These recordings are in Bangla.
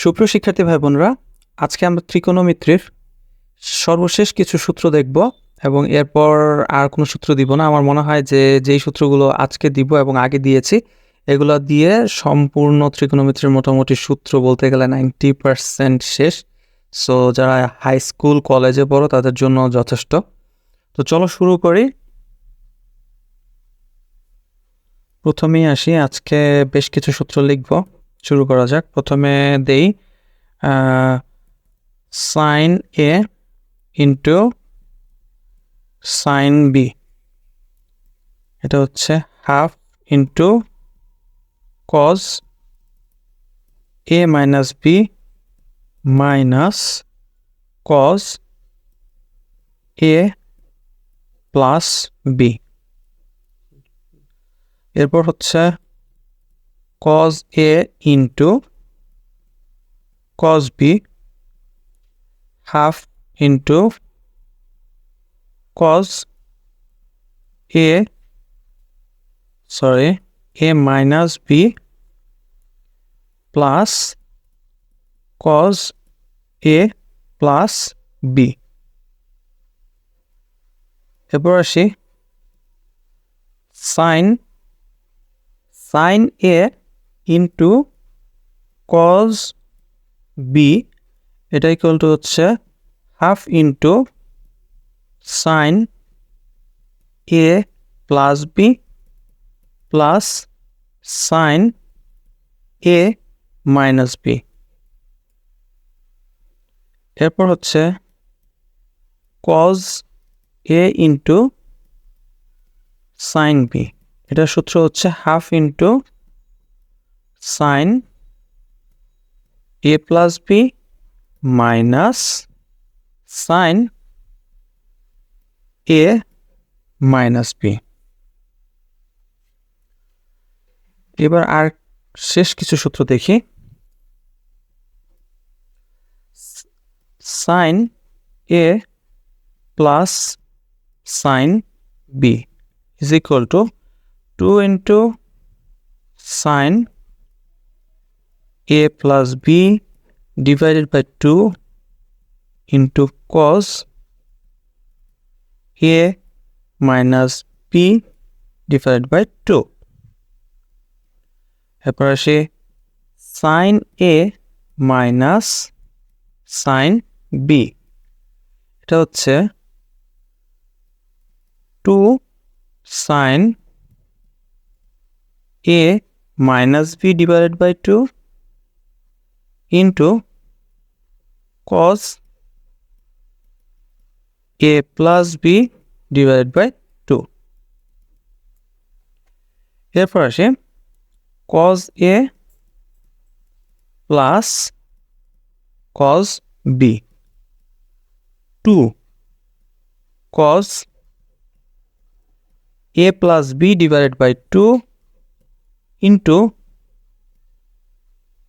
সুপ্রিয় শিক্ষার্থী ভাই বোনরা, আজকে আমরা ত্রিকোণমিতির সর্বশেষ কিছু সূত্র দেখব এবং এরপর আর কোনো সূত্র দিব না। আমার মনে হয় যে যেই সূত্রগুলো আজকে দিব এবং আগে দিয়েছি এগুলো দিয়ে সম্পূর্ণ ত্রিকোণমিতির মোটামুটি সূত্র বলতে গেলে 90% শেষ। সো যারা হাই স্কুল কলেজে পড়ো তাদের জন্য যথেষ্ট। তো চলো শুরু করি। প্রথমেই আসি, আজকে বেশ কিছু সূত্র লিখব। শুরু করা যাক। প্রথমে দেই sin A into sin B, এটা হচ্ছে half into cos A minus B minus cos A plus B। এরপর হচ্ছে cos A into cos B half into cos A minus B plus cos A plus B। এরপর আসি sin A into cos B, এটা ইকুয়াল টু হচ্ছে half into sin A plus B plus sin A minus B। এরপর হচ্ছে cos A into sin B, এটার সূত্র হচ্ছে half into sin A plus B minus sin A minus B। এবার আর শেষ কিছু সূত্র দেখি। sin A plus sin B is equal to 2 into sin A plus B divided by 2 into cos A minus B divided by 2। এরপর আসে sin A minus sin B, এটা হচ্ছে 2 sin A minus B divided by 2 into cos A plus B divided by 2। এরপর আসে cos A plus cos B, 2 cos A plus B divided by 2 into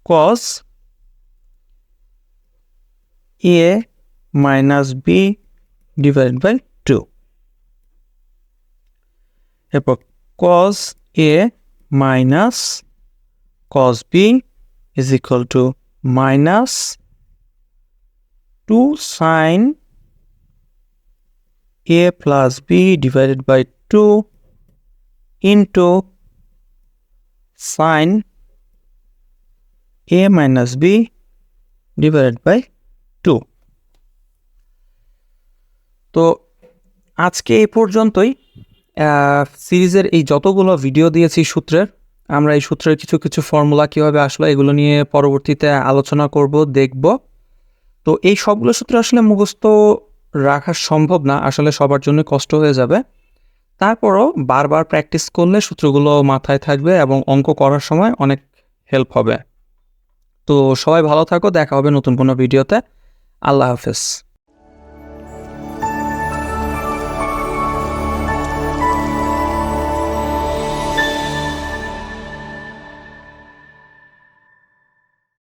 cos A minus B divided by 2। এরপর cos A minus cos B is equal to minus 2 sin A plus B divided by 2 into sin A minus B divided by 2। তো আজকে এই পর্যন্তই। সিরিজের এই যতগুলো ভিডিও দিয়েছি সূত্রের, আমরা এই সূত্রের কিছু কিছু ফর্মুলা কীভাবে আসলে এগুলো নিয়ে পরবর্তীতে আলোচনা করব, দেখব। তো এই সবগুলো সূত্র আসলে মুখস্থ রাখা সম্ভব না, আসলে সবার জন্য কষ্ট হয়ে যাবে। তারপরও বারবার প্র্যাকটিস করলে সূত্রগুলো মাথায় থাকবে এবং অঙ্ক করার সময় অনেক হেল্প হবে। তো সবাই ভালো থাকো, দেখা হবে নতুন কোনো ভিডিওতে। আল্লাহ হাফেজ।